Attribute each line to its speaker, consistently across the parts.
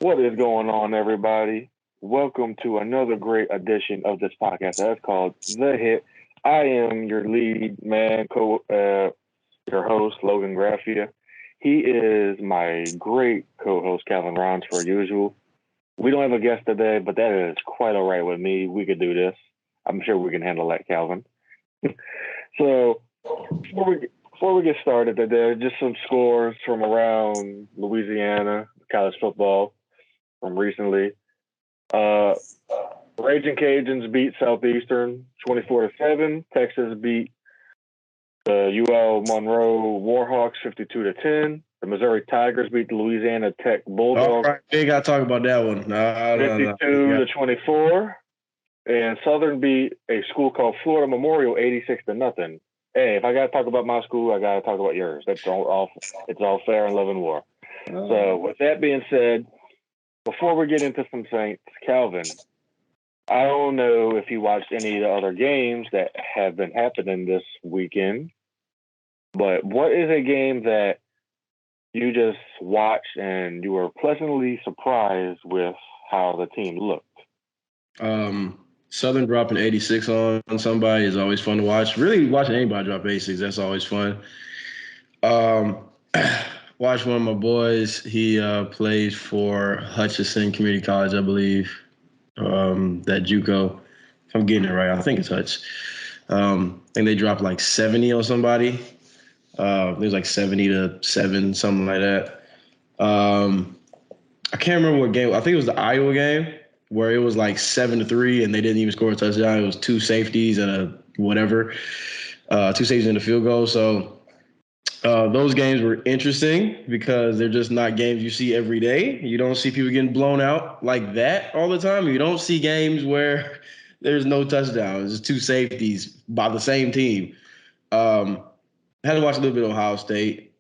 Speaker 1: What is going on, everybody? Welcome to another great edition of this podcast that's called The Hit. I am your lead man, your host, Logan Graffia. He is my great co-host, Calvin Rons, for usual. We don't have a guest today, but that is quite all right with me. We could do this. I'm sure we can handle that, Calvin. So before we get started today, just some scores from around Louisiana college football from recently. Uh, Raging Cajuns beat Southeastern 24-7. Texas beat the UL Monroe Warhawks 52-10. The Missouri Tigers beat the Louisiana Tech
Speaker 2: All
Speaker 1: Bulldogs
Speaker 2: right, we ain't got to talk about that one. No.
Speaker 1: 52-24. And Southern beat a school called Florida Memorial 86-0. Hey, if I gotta talk about my school, I gotta talk about yours. That's all. It's all fair in love and war. So, with that being said, before we get into some Saints, Calvin, I don't know if you watched any of the other games that have been happening this weekend, but what is a game that you just watched and you were pleasantly surprised with how the team looked?
Speaker 2: Southern dropping 86 on somebody is always fun to watch. Really, watching anybody drop 86, that's always fun. Watch one of my boys. He plays for Hutchinson Community College, I believe. That JUCO. If I'm getting it right, I think it's Hutch. I think they dropped like 70 on somebody. It was like 70-7, something like that. I can't remember what game. I think it was the Iowa game where it was like 7-3 and they didn't even score a touchdown. It was two safeties and two safeties and a field goal. So those games were interesting because they're just not games you see every day. You don't see people getting blown out like that all the time. You don't see games where there's no touchdowns. It's two safeties by the same team. I had to watch a little bit of Ohio State.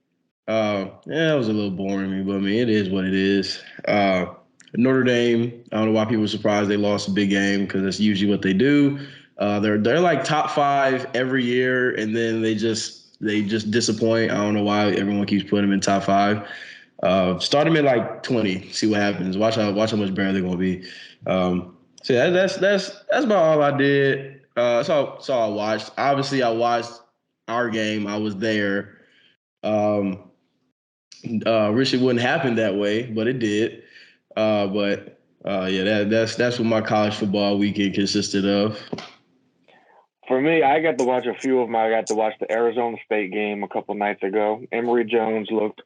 Speaker 2: It was a little boring, but I mean, it is what it is. Notre Dame, I don't know why people were surprised they lost a big game because that's usually what they do. They're like top 5 every year, and then they just disappoint. I don't know why everyone keeps putting them in top 5. Start them at like 20, see what happens. Watch how much better they're gonna be. So that's about all I did. That's all I watched. Obviously, I watched our game. I was there. Wish it wouldn't happen that way, but it did. That's what my college football weekend consisted of.
Speaker 1: For me, I got to watch a few of them. I got to watch the Arizona State game a couple nights ago. Emory Jones looked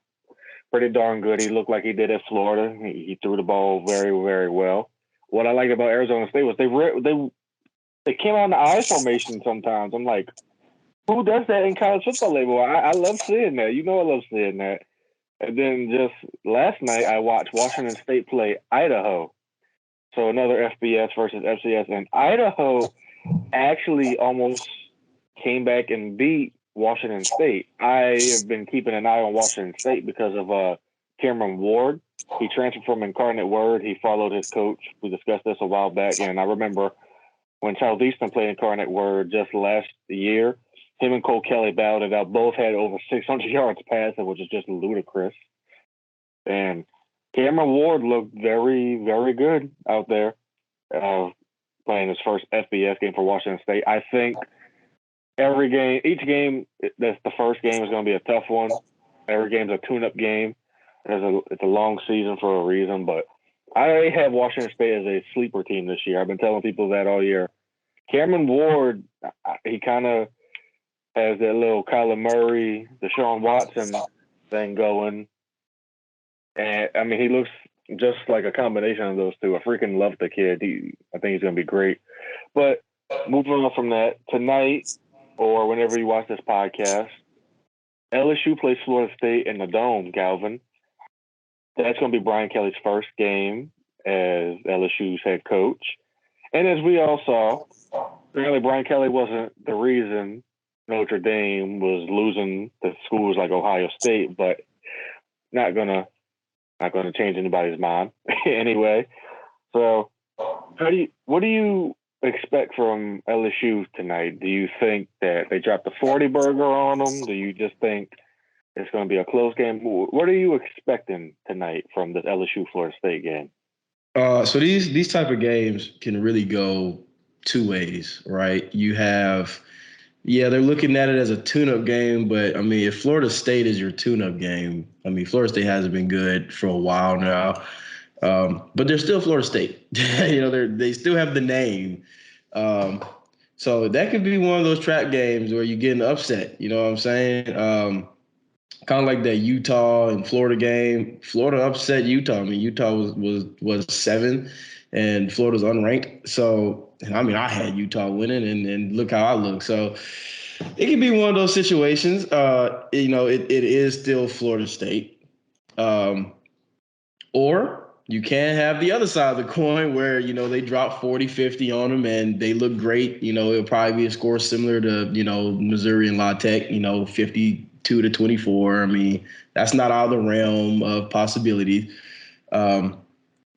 Speaker 1: pretty darn good. He looked like he did at Florida. He threw the ball very, very well. What I liked about Arizona State was they came out in the I formation sometimes. I'm like, who does that in college football label? I love seeing that. You know I love seeing that. And then just last night, I watched Washington State play Idaho. So another FBS versus FCS. And Idaho actually almost came back and beat Washington State. I have been keeping an eye on Washington State because of Cameron Ward. He transferred from Incarnate Word. He followed his coach. We discussed this a while back. And I remember when Southeastern played Incarnate Word just last year, him and Cole Kelly battled it out. Both had over 600 yards passing, which is just ludicrous. And Cameron Ward looked very, very good out there playing his first FBS game for Washington State. I think each game that's the first game is going to be a tough one. Every game's a tune-up game. It's a long season for a reason, but I have Washington State as a sleeper team this year. I've been telling people that all year. Cameron Ward, he kind of has that little Kyler Murray, Deshaun Watson thing going. And, I mean, he looks just like a combination of those two. I freaking love the kid. I think he's going to be great. But moving on from that, tonight or whenever you watch this podcast, LSU plays Florida State in the Dome, Calvin. That's going to be Brian Kelly's first game as LSU's head coach. And as we all saw, apparently Brian Kelly wasn't the reason Notre Dame was losing to schools like Ohio State, but not gonna change anybody's mind anyway. So, what do you expect from LSU tonight? Do you think that they dropped the 40 burger on them? Do you just think It's going to be a close game. What are you expecting tonight from this LSU Florida State game?
Speaker 2: So these type of games can really go two ways, right? You have, yeah, they're looking at it as a tune-up game, but I mean, if Florida State is your tune-up game, I mean, Florida State hasn't been good for a while now, but they're still Florida State. They still have the name, so that could be one of those trap games where you get an upset. You know what I'm saying? Kind of like that Utah and Florida game. Florida upset Utah. I mean, Utah was 7, and Florida's unranked. So, I mean, I had Utah winning, and look how I look. So, it can be one of those situations. It is still Florida State, or you can have the other side of the coin where they drop 40, 50 on them, and they look great. It'll probably be a score similar to Missouri and La Tech. 52-24. I mean, that's not out of the realm of possibility. But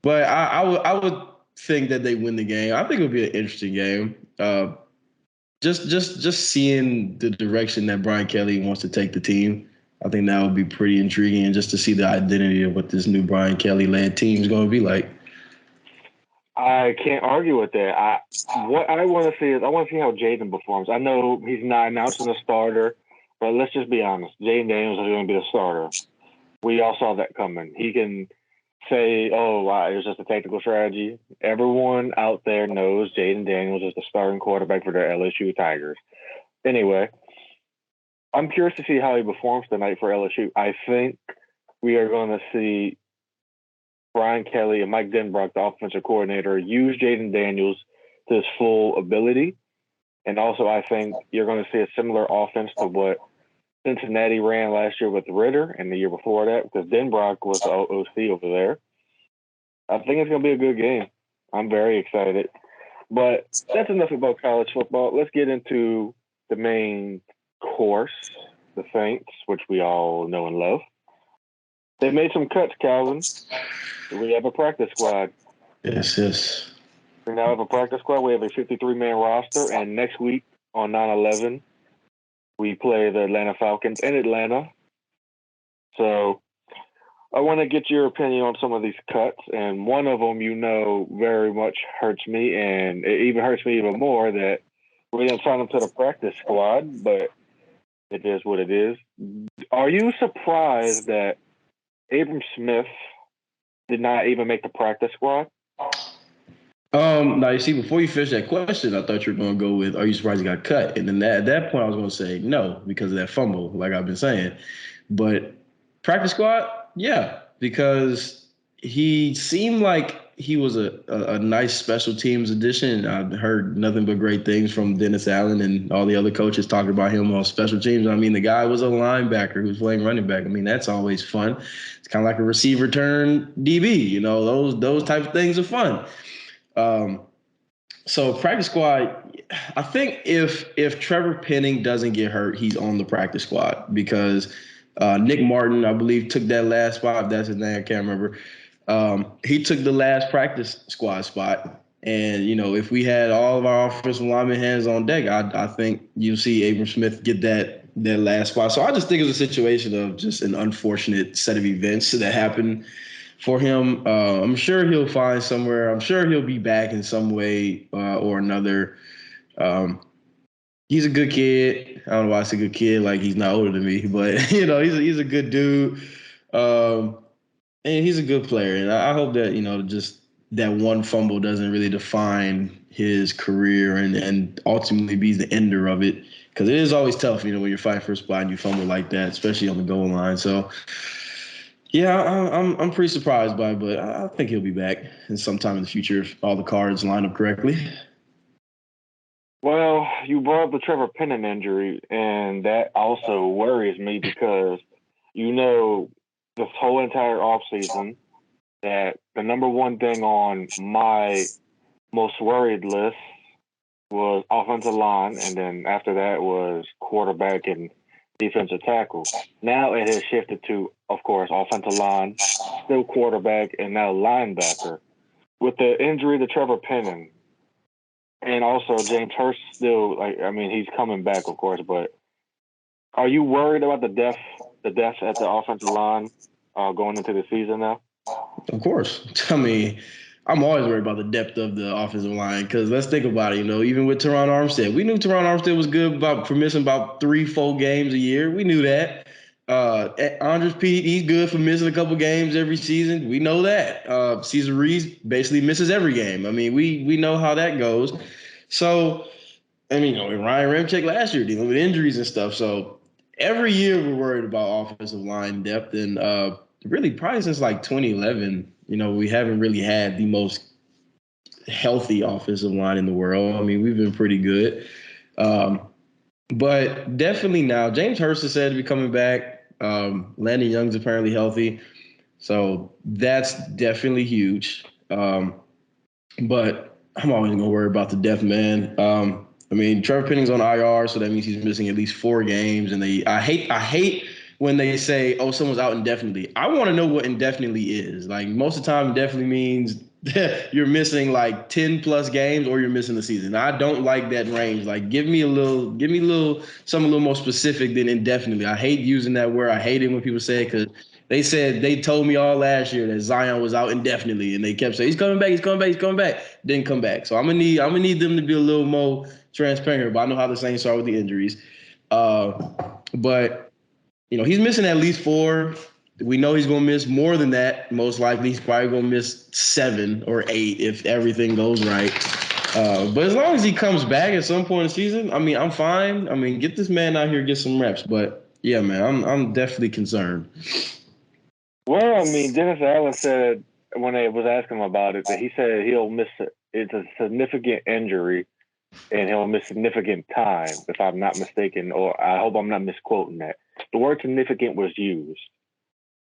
Speaker 2: I would think that they win the game. I think it'll be an interesting game. Just seeing the direction that Brian Kelly wants to take the team, I think that would be pretty intriguing, and just to see the identity of what this new Brian Kelly led team is going to be like.
Speaker 1: I can't argue with that. What I want to see is I want to see how Jaden performs. I know he's not announcing a starter, but let's just be honest. Jaden Daniels is going to be the starter. We all saw that coming. He can say, "Oh, wow, it was just a tactical strategy." Everyone out there knows Jaden Daniels is the starting quarterback for the LSU Tigers. Anyway, I'm curious to see how he performs tonight for LSU. I think we are going to see Brian Kelly and Mike Denbrock, the offensive coordinator, use Jaden Daniels to his full ability. And also, I think you're going to see a similar offense to what Cincinnati ran last year with Ritter and the year before that, because Denbrock was the OC over there. I think it's going to be a good game. I'm very excited. But that's enough about college football. Let's get into the main course, the Saints, which we all know and love. They made some cuts, Calvin. We have a practice squad.
Speaker 2: Yes.
Speaker 1: We now have a practice squad. We have a 53-man roster, and next week on 9/11, we play the Atlanta Falcons in Atlanta. So I want to get your opinion on some of these cuts, and one of them, very much hurts me, and it even hurts me even more that we didn't sign them to the practice squad, but it is what it is. Are you surprised that Abram Smith did not even make the practice squad?
Speaker 2: Now you see, before you finish that question, I thought you were going to go with, "Are you surprised he got cut?" And then at that point, I was going to say no because of that fumble, like I've been saying. But practice squad, yeah, because he seemed like he was a nice special teams addition. I've heard nothing but great things from Dennis Allen and all the other coaches talking about him on special teams. I mean, the guy was a linebacker who was playing running back. I mean, that's always fun. It's kind of like a receiver turn DB. Those type of things are fun. So practice squad, I think if Trevor Penning doesn't get hurt, he's on the practice squad because Nick Martin, I believe, took that last spot. If that's his name, I can't remember. He took the last practice squad spot. And, if we had all of our offensive linemen hands on deck, I think you'll see Abram Smith get that last spot. So I just think it was a situation of just an unfortunate set of events that happened for him. I'm sure he'll find somewhere. I'm sure he'll be back in some way or another. He's a good kid. I don't know why it's a good kid. Like, he's not older than me, but he's a good dude. And he's a good player. And I hope that, just that one fumble doesn't really define his career and ultimately be the ender of it. Because it is always tough, when you're fighting for a spot and you fumble like that, especially on the goal line. So, yeah, I'm pretty surprised by it, but I think he'll be back in sometime in the future if all the cards line up correctly.
Speaker 1: Well, you brought up the Trevor Penning injury, and that also worries me because this whole entire offseason that the number one thing on my most worried list was offensive line, and then after that was quarterback and defensive tackle. Now it has shifted to, of course, offensive line, still quarterback, and now linebacker. With the injury to Trevor Penning, and also James Hurst still, he's coming back, of course, but are you worried about the depth the depth at the offensive line going into the season now?
Speaker 2: Of course. I mean, I'm always worried about the depth of the offensive line because let's think about it. Even with Teron Armstead, we knew Teron Armstead was good for missing about 3-4 games a year. We knew that. Andres Pete, he's good for missing a couple games every season. We know that. Cesar Reese basically misses every game. I mean, we know how that goes. So, Ryan Remchek last year dealing with injuries and stuff. So every year we're worried about offensive line depth, and really probably since like 2011, we haven't really had the most healthy offensive line in the world. I mean, we've been pretty good. But definitely now, James Hurst is said to be coming back. Landon Young's apparently healthy. So that's definitely huge. But I'm always going to worry about the depth, man. Trevor Penning's on IR, so that means he's missing at least 4 games. And I hate when they say, oh, someone's out indefinitely. I want to know what indefinitely is. Like, most of the time, indefinitely means you're missing like 10 plus games or you're missing the season. I don't like that range. Like, give me something a little more specific than indefinitely. I hate using that word. I hate it when people say it because they told me all last year that Zion was out indefinitely, and they kept saying he's coming back. Didn't come back. So I'm gonna need them to be a little more transparent. But I know how the Saints are with the injuries. But he's missing at least 4. We know he's going to miss more than that. Most likely, he's probably going to miss 7 or 8 if everything goes right. But as long as he comes back at some point in the season, I'm fine. Get this man out here, get some reps. But yeah, man, I'm definitely concerned.
Speaker 1: Well, Dennis Allen said when they was asking him about it that he said he'll miss it. It's a significant injury, and he'll miss significant time, if I'm not mistaken, or I hope I'm not misquoting that. The word significant was used,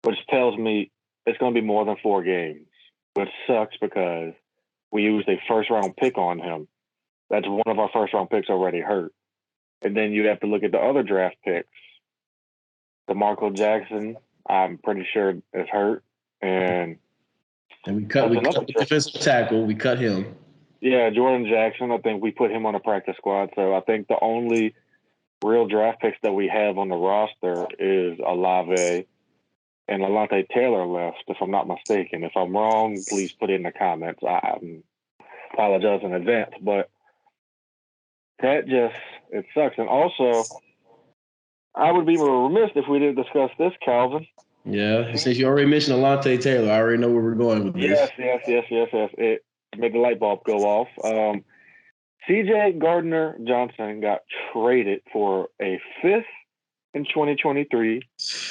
Speaker 1: which tells me it's going to be more than 4 games, which sucks because we used a first-round pick on him. That's one of our first-round picks already hurt. And then you have to look at the other draft picks. DeMarco Jackson, I'm pretty sure is hurt. And
Speaker 2: we cut the defensive tackle. We cut him.
Speaker 1: Yeah, Jordan Jackson, I think we put him on a practice squad. So I think the only real draft picks that we have on the roster is Olave and Alontae Taylor left, if I'm not mistaken. If I'm wrong, please put it in the comments. I apologize in advance. But that it sucks. And also, I would be remiss if we didn't discuss this, Calvin.
Speaker 2: Yeah, since you already mentioned Alontae Taylor, I already know where we're going with this.
Speaker 1: Yes. It made the light bulb go off. C.J. Gardner-Johnson got traded for a 5th in 2023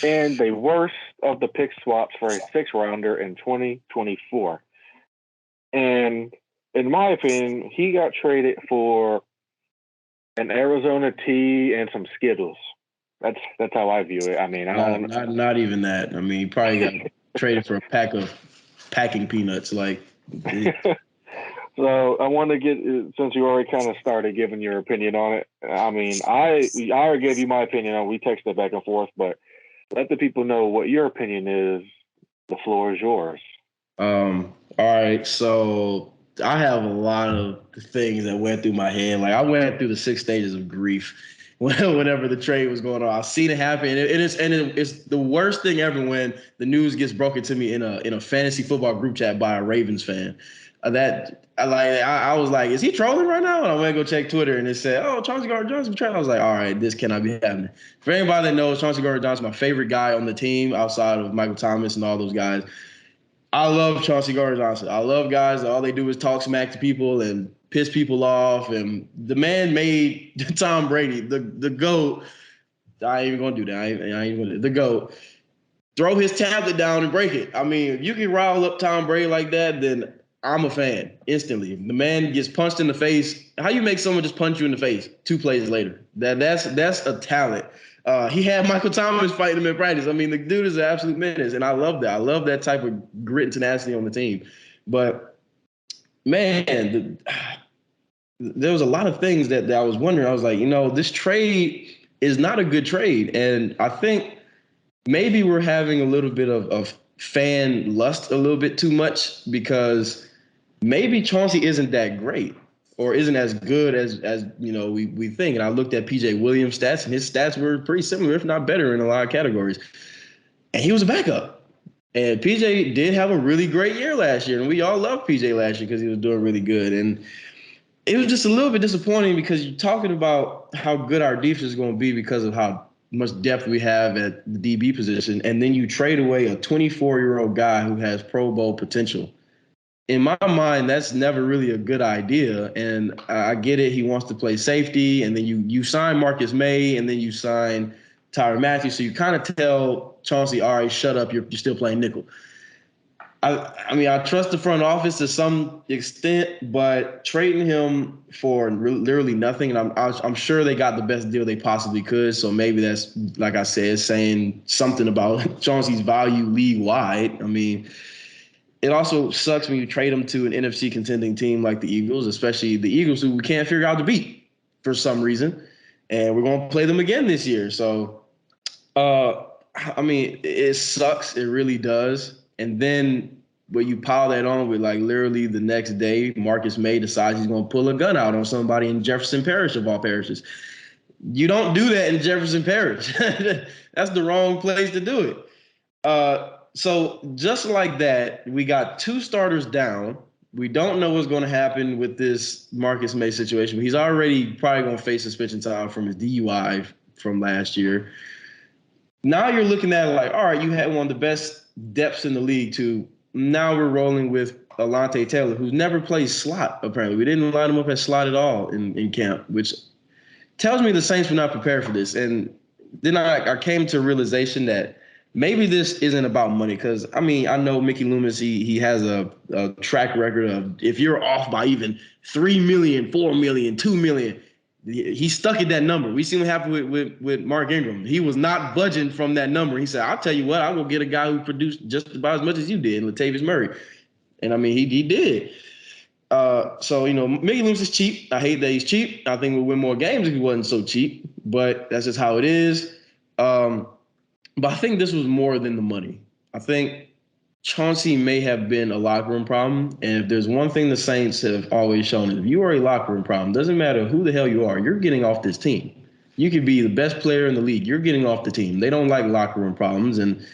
Speaker 1: and the worst of the pick swaps for a 6th-rounder in 2024. And in my opinion, he got traded for an Arizona tee and some Skittles. That's how I view it.
Speaker 2: Not even that. He probably got traded for a pack of packing peanuts.
Speaker 1: So I want to get, since you already kind of started giving your opinion on it. I already gave you my opinion on it. We texted back and forth, but let the people know what your opinion is. The floor is yours.
Speaker 2: All right. So I have a lot of things that went through my head. Like, I went through the 6 stages of grief whenever the trade was going on. I've seen it happen. It's the worst thing ever when the news gets broken to me in a fantasy football group chat by a Ravens fan. I was like, is he trolling right now? And I went to go check Twitter, and it said, oh, Chauncey Gardner-Johnson. I was like, all right, this cannot be happening. For anybody that knows, Chauncey Gardner-Johnson is my favorite guy on the team outside of Michael Thomas and all those guys. I love Chauncey Gardner-Johnson. I love guys that all they do is talk smack to people and piss people off. And the man made Tom Brady, the GOAT. I ain't even going to do that. I ain't even going to do the GOAT. Throw his tablet down and break it. If you can rile up Tom Brady like that, then I'm a fan instantly. The man gets punched in the face. How you make someone just punch you in the face 2 plays later? That's a talent. He had Michael Thomas fighting him in practice. The dude is an absolute menace, and I love that. I love that type of grit and tenacity on the team. But man, there was a lot of things that I was wondering. I was like, this trade is not a good trade, and I think maybe we're having a little bit of fan lust a little bit too much because maybe Chauncey isn't that great. or isn't as good as we think. And I looked at PJ Williams' stats, and his stats were pretty similar, if not better, in a lot of categories. And he was a backup. And PJ did have a really great year last year, and we all loved PJ last year because he was doing really good. And it was just a little bit disappointing because you're talking about how good our defense is going to be because of how much depth we have at the DB position, and then you trade away a 24-year-old guy who has Pro Bowl potential. In my mind, that's never really a good idea. And I get it. He wants to play safety, and then you sign Marcus May, and then you sign Tyrann Mathieu. So you kind of tell Chauncey, all right, shut up. You're still playing nickel. I mean, I trust the front office to some extent, but trading him for literally nothing, and I'm sure they got the best deal they possibly could. So maybe that's, like I said, saying something about Chauncey's value league wide. I mean, it also sucks when you trade him to an NFC contending team like the Eagles, especially the Eagles, who we can't figure out to beat for some reason, and we're going to play them again this year. So, I mean, it sucks. It really does. And then when you pile that on with, like, literally the next day, Marcus May decides he's going to pull a gun out on somebody in Jefferson Parish, of all parishes. You don't do that in Jefferson Parish. That's the wrong place to do it. So just like that, we got two starters down. We don't know what's going to happen with this Marcus May situation. He's already probably going to face suspension time from his DUI from last year. Now you're looking at it like, all right, you had one of the best depths in the league too. Now we're rolling with Alontae Taylor, who's never played slot, apparently. We didn't line him up as slot at all in camp, which tells me the Saints were not prepared for this. And then I came to a realization that maybe this isn't about money, because, I mean, I know Mickey Loomis, he has a track record of, if you're off by even 3 million, 4 million, 2 million, he stuck at that number. We seen what happened with Mark Ingram. He was not budging from that number. He said, I'll tell you what, I will get a guy who produced just about as much as you did, Latavius Murray. And, I mean, he did. So, Mickey Loomis is cheap. I hate that he's cheap. I think we'll win more games if he wasn't so cheap, but that's just how it is. But I think this was more than the money. I think Chauncey may have been a locker room problem. And if there's one thing the Saints have always shown, is if you are a locker room problem, doesn't matter who the hell you are, you're getting off this team. You could be the best player in the league. You're getting off the team. They don't like locker room problems. And,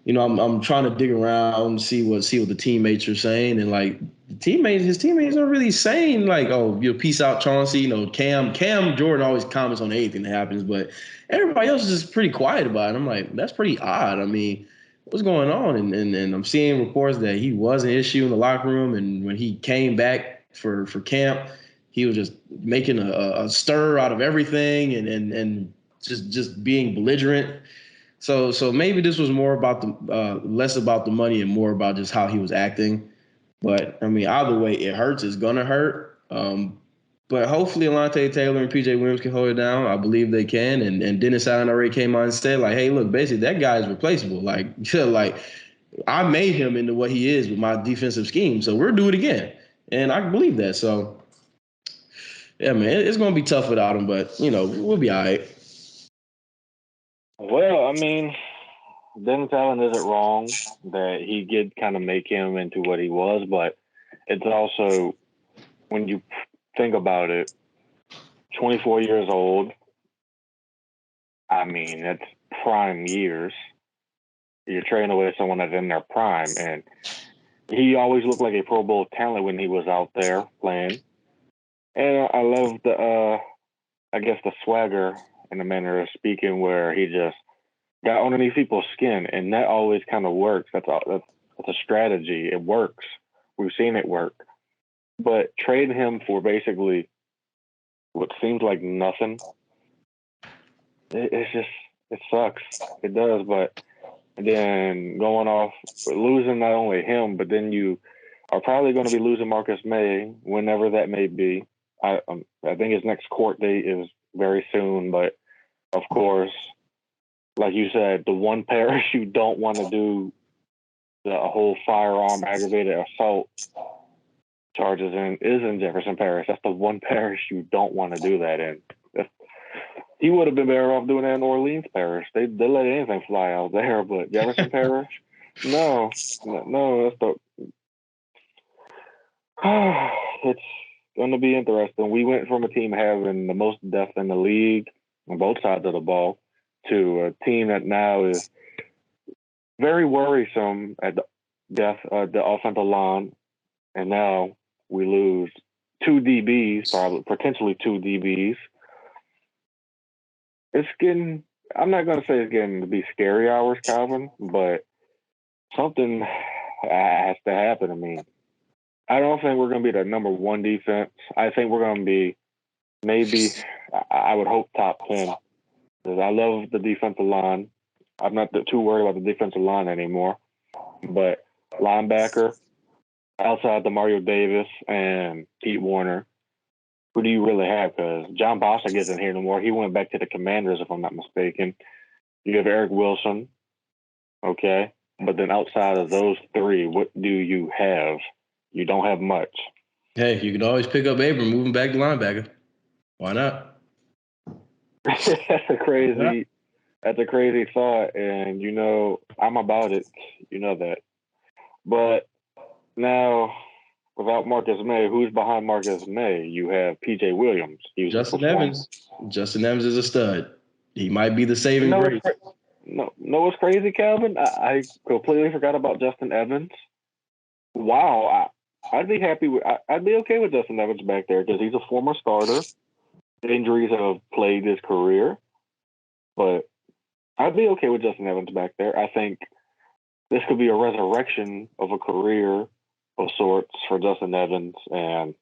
Speaker 2: I'm trying to dig around, see what the teammates are saying. And, like, his teammates aren't really saying, like, oh, peace out, Chauncey. Cam Jordan always comments on anything that happens, but everybody else is just pretty quiet about it. I'm like, that's pretty odd. I mean, what's going on? And I'm seeing reports that he was an issue in the locker room, and when he came back for camp, he was just making a stir out of everything and just being belligerent. So maybe this was more about the less about the money and more about just how he was acting. But, I mean, either way, it hurts. It's gonna hurt. But hopefully Alontae Taylor and PJ Williams can hold it down. I believe they can. And Dennis Allen already came out and said, like, hey, look, basically that guy is replaceable. Like, like, I made him into what he is with my defensive scheme. So we'll do it again. And I believe that. So, yeah, man, it's going to be tough without him, but, we'll be all right.
Speaker 1: Well, I mean, Dennis Allen isn't wrong that he did kind of make him into what he was, but it's also, when you think about it, 24 years old, I mean, that's prime years. You're trading away someone that's in their prime, and he always looked like a Pro Bowl talent when he was out there playing. And I love the swagger and the manner of speaking where he just got underneath people's skin, and that always kind of works. That's a strategy. It works. We've seen it work. But trading him for basically what seems like nothing, it sucks. It does. But then going off, losing not only him, but then you are probably going to be losing Marcus May whenever that may be. I think his next court date is very soon, but of course, like you said, the one parish you don't want to do the whole firearm aggravated assault charges is in Jefferson Parish. That's the one parish you don't want to do that in. He would have been better off doing that in Orleans Parish. They let anything fly out there, but Jefferson Parish, no, that's the. going to be interesting. We went from a team having the most depth in the league on both sides of the ball to a team that now is very worrisome at the offensive line, and now we lose two DBs, probably potentially two DBs. It's getting. I'm not going to say it's getting to be scary hours, Calvin, but something has to happen. I mean, I don't think we're going to be the number one defense. I think we're going to be maybe, I would hope, top 10. Because I love the defensive line. I'm not too worried about the defensive line anymore. But linebacker, outside the Mario Davis and Pete Warner, who do you really have? Because John Bostic isn't here no more. He went back to the Commanders, if I'm not mistaken. You have Eric Wilson. Okay. But then outside of those three, what do you have? You don't have much.
Speaker 2: Hey, you can always pick up Abram, move him back to linebacker. Why not?
Speaker 1: That's a crazy thought, and I'm about it. You know that. But now, without Marcus May, who's behind Marcus May? You have P.J. Williams.
Speaker 2: Justin Evans. Justin Evans is a stud. He might be the saving grace.
Speaker 1: No, what's crazy, Calvin? I completely forgot about Justin Evans. Wow, I'd be happy with. I'd be okay with Justin Evans back there because he's a former starter. Injuries have plagued his career, but I'd be okay with Justin Evans back there. I think this could be a resurrection of a career of sorts for Justin Evans, and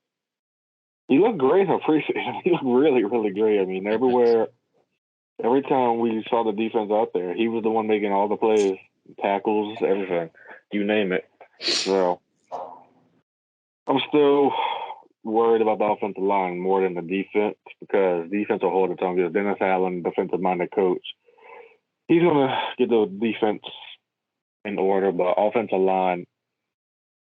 Speaker 1: he looked great in preseason. He looked really, really great. I mean, every time we saw the defense out there, he was the one making all the plays, tackles, everything, you name it. So I'm still worried about the offensive line more than the defense because defense will hold its own. Because Dennis Allen, defensive-minded coach, he's going to get the defense in order, but offensive line,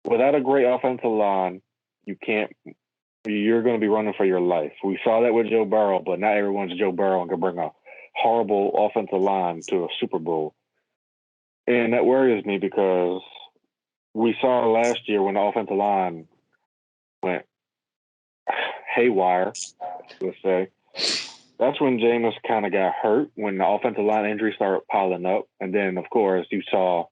Speaker 1: without a great offensive line, you're going to be running for your life. We saw that with Joe Burrow, but not everyone's Joe Burrow and can bring a horrible offensive line to a Super Bowl. And that worries me because we saw last year when the offensive line went haywire, let's say. That's when Jameis kind of got hurt, when the offensive line injuries started piling up. And then, of course, you saw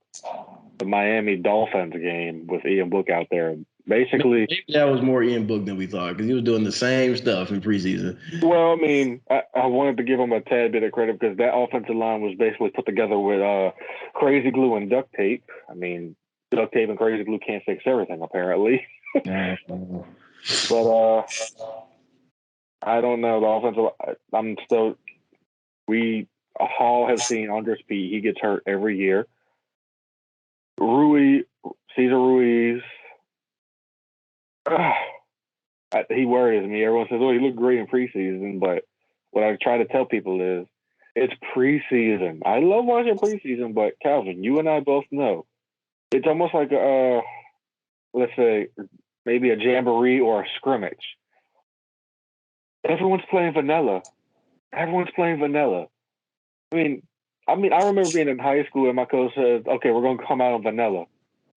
Speaker 1: the Miami Dolphins game with Ian Book out there. Basically,
Speaker 2: maybe that was more Ian Book than we thought because he was doing the same stuff in preseason.
Speaker 1: Well, I mean, I wanted to give him a tad bit of credit because that offensive line was basically put together with crazy glue and duct tape. I mean, duct tape and crazy glue can't fix everything, apparently. But I don't know. The offensive, we all have seen Andres Pete. He gets hurt every year. Cesar Ruiz, he worries me. Everyone says, oh, he looked great in preseason, but what I try to tell people is it's preseason. I love watching preseason, but Calvin, you and I both know it's almost like let's say maybe a jamboree or a scrimmage. Everyone's playing vanilla. I mean, I remember being in high school and my coach said, okay, we're going to come out on vanilla.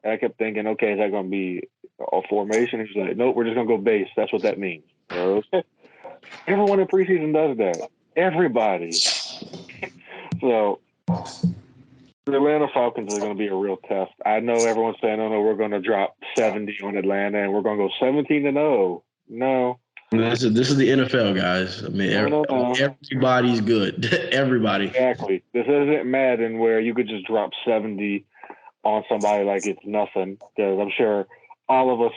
Speaker 1: And I kept thinking, okay, is that going to be a formation? He's like, nope, we're just going to go base. That's what that means. Everyone in preseason does that. Everybody. So the Atlanta Falcons are going to be a real test. I know everyone's saying, oh, no, we're going to drop 70 on Atlanta and we're going to go 17-0. No.
Speaker 2: This is the NFL, guys. I mean, everybody's good. Everybody.
Speaker 1: Exactly. This isn't Madden where you could just drop 70 on somebody like it's nothing. Because I'm sure all of us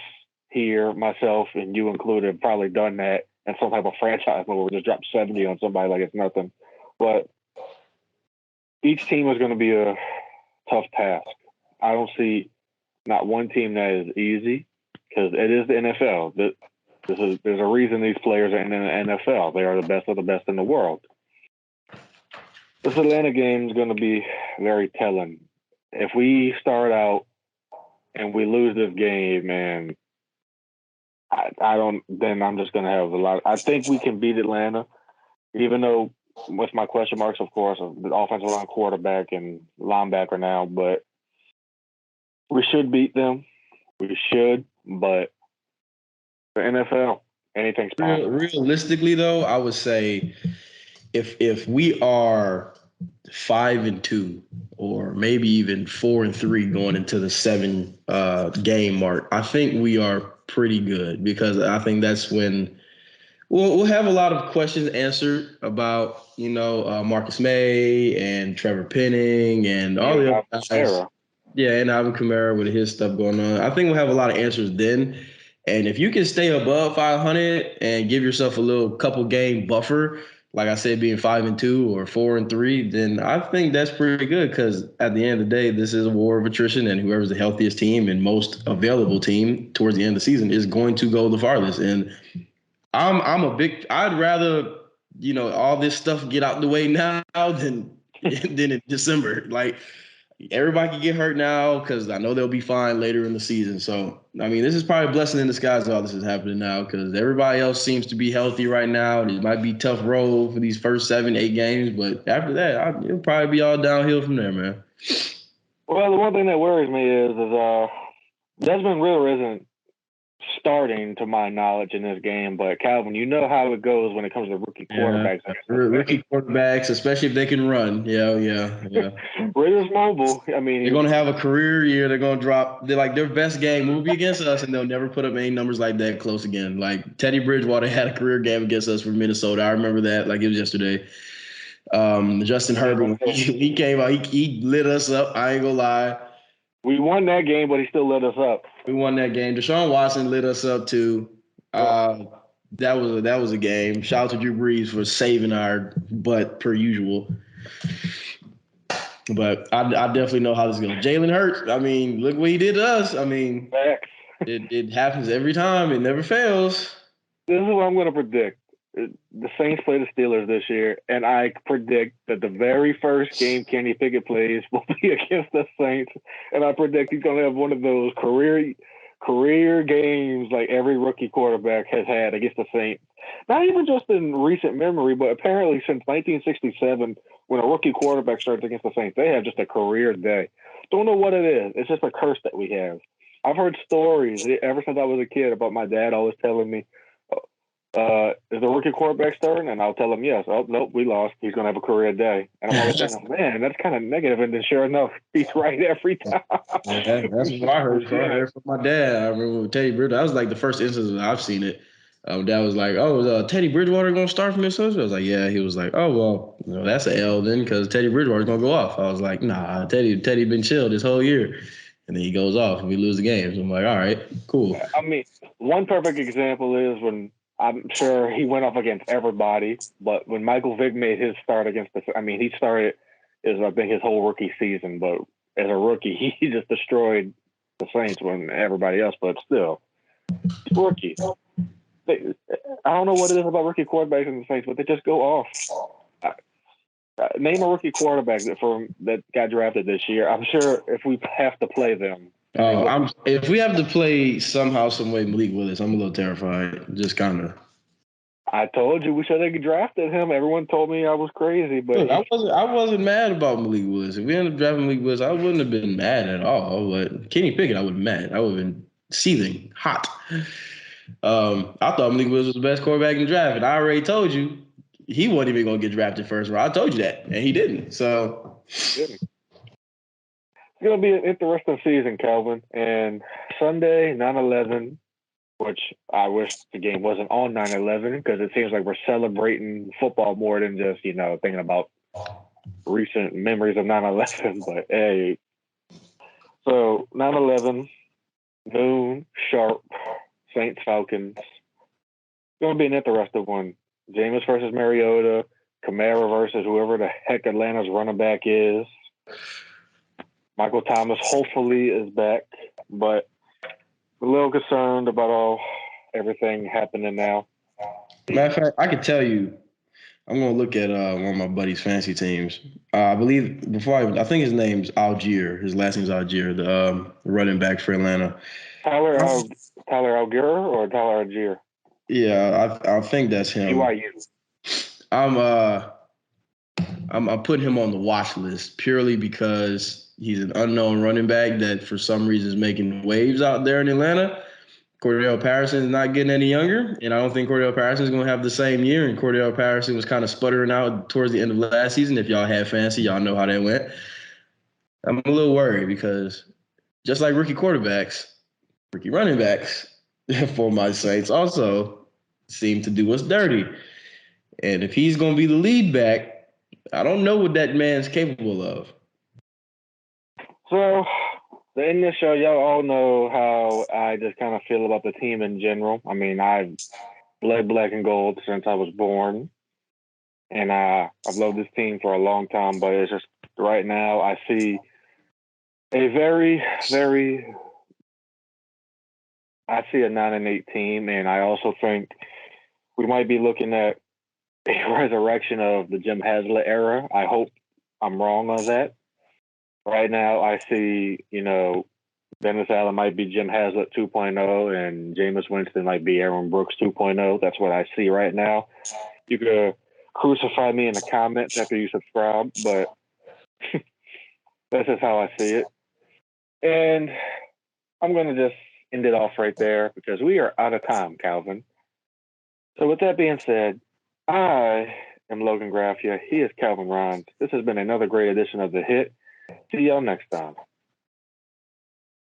Speaker 1: here, myself and you included, have probably done that in some type of franchise where we just drop 70 on somebody like it's nothing. But each team is going to be a tough task. I don't see not one team that is easy because it is the NFL. There's a reason these players are in the NFL. They are the best of the best in the world. This Atlanta game is going to be very telling. If we start out and we lose this game, and then I'm just going to have a lot. I think we can beat Atlanta, even though with my question marks, of course, of the offensive line, quarterback, and linebacker now, but we should beat them. We should, but the NFL, Anything's possible.
Speaker 2: Realistically, though, I would say if we are 5-2 or maybe even 4-3 going into the 7 game mark, I think we are pretty good because I think that's when we'll have a lot of questions answered about Marcus May and Trevor Penning and all the other guys. Yeah, and Alvin Kamara with his stuff going on. I think we'll have a lot of answers then. And if you can stay above 500 and give yourself a little couple game buffer, like I said, being 5-2 or 4-3, then I think that's pretty good because at the end of the day, this is a war of attrition, and whoever's the healthiest team and most available team towards the end of the season is going to go the farthest. And I'd rather all this stuff get out the way now than in December. Like everybody can get hurt now because I know they'll be fine later in the season. So I mean, this is probably a blessing in disguise. All this is happening now because everybody else seems to be healthy right now. It might be a tough road for these first 7-8 games, but after that, it'll probably be all downhill from there, man.
Speaker 1: Well, the one thing that worries me is Desmond Ridder isn't starting to my knowledge in this game, but Calvin, you know how it goes when it comes to rookie quarterbacks.
Speaker 2: Rookie quarterbacks, especially if they can run. Yeah.
Speaker 1: Ridder's mobile. I mean,
Speaker 2: they're gonna have a career year. They're gonna drop. They're like their best game will be against us, and they'll never put up any numbers like that close again. Like Teddy Bridgewater had a career game against us for Minnesota. I remember that like it was yesterday. Justin Herbert, he came out, he lit us up. I ain't gonna lie.
Speaker 1: We won that game, but he still lit us up.
Speaker 2: We won that game. Deshaun Watson lit us up too. That was a game. Shout out to Drew Brees for saving our butt per usual. But I definitely know how this goes. Jalen Hurts, I mean, look what he did to us. I mean, it happens every time. It never fails.
Speaker 1: This is what I'm going to predict. The Saints play the Steelers this year, and I predict that the very first game Kenny Pickett plays will be against the Saints, and I predict he's going to have one of those career games like every rookie quarterback has had against the Saints. Not even just in recent memory, but apparently since 1967, when a rookie quarterback starts against the Saints, they have just a career day. Don't know what it is. It's just a curse that we have. I've heard stories ever since I was a kid about my dad always telling me, is the rookie quarterback starting? And I'll tell him yes. Oh, nope, we lost. He's going to have a career day. And I'm always saying, man, that's kind of negative. And then sure enough, he's right every time.
Speaker 2: That's what I heard. So I heard from my dad. I remember with Teddy Bridgewater. That was like the first instance I've seen it. Dad was like, oh, is Teddy Bridgewater going to start from Minnesota? I was like, yeah. He was like, oh, well, that's an L then because Teddy Bridgewater's going to go off. I was like, nah, Teddy been chill this whole year. And then he goes off and we lose the game. So I'm like, all right, cool.
Speaker 1: I mean, one perfect example is when I'm sure he went off against everybody, but when Michael Vick made his start against he started I think his whole rookie season, but as a rookie, he just destroyed the Saints when everybody else, but still, rookie. I don't know what it is about rookie quarterbacks in the Saints, but they just go off. Name a rookie quarterback that got drafted this year. I'm sure if we have to play them.
Speaker 2: If we have to play somehow, some way, Malik Willis, I'm a little terrified. Just kind of.
Speaker 1: I told you we should have drafted him. Everyone told me I was crazy, but
Speaker 2: look, I wasn't mad about Malik Willis. If we ended up drafting Malik Willis, I wouldn't have been mad at all. But Kenny Pickett, I would have been mad. I would have been seething, hot. I thought Malik Willis was the best quarterback in the draft, and I already told you he wasn't even going to get drafted first round. I told you that, and he didn't. So.
Speaker 1: It's going to be an interesting season, Calvin. And Sunday, 9/11, which I wish the game wasn't on 9/11 because it seems like we're celebrating football more than just, thinking about recent memories of 9/11. But, hey, so 9/11, noon, sharp, Saints, Falcons. It's going to be an interesting one. Jameis versus Mariota, Kamara versus whoever the heck Atlanta's running back is. Michael Thomas hopefully is back, but a little concerned about everything happening now.
Speaker 2: Matter of fact, I can tell you, I'm going to look at one of my buddy's fantasy teams. I believe I think his name's Algier. His last name's Algier, the running back for Atlanta.
Speaker 1: Tyler Algier or Tyler Algier?
Speaker 2: Yeah, I think that's him.
Speaker 1: BYU.
Speaker 2: I'm putting him on the watch list purely because he's an unknown running back that for some reason is making waves out there in Atlanta. Cordell Patterson is not getting any younger, and I don't think Cordell Patterson is going to have the same year. And Cordell Patterson was kind of sputtering out towards the end of last season. If y'all had fantasy, y'all know how that went. I'm a little worried because just like rookie quarterbacks, rookie running backs for my Saints also seem to do us dirty. And if he's going to be the lead back, I don't know what that man's capable of.
Speaker 1: So, the end of the show, y'all all know how I just kind of feel about the team in general. I mean, I've bled black and gold since I was born. And I've loved this team for a long time, but it's just right now I see a very, very I see a 9-8 team, and I also think we might be looking at a resurrection of the Jim Haslett era. I hope I'm wrong on that. Right now, I see, Dennis Allen might be Jim Haslett 2.0, and Jameis Winston might be Aaron Brooks 2.0. That's what I see right now. You could crucify me in the comments after you subscribe, but that's just how I see it. And I'm going to just end it off right there because we are out of time, Calvin. So with that being said, I am Logan Graffia. He is Calvin Rhines. This has been another great edition of The Hit. See y'all next time.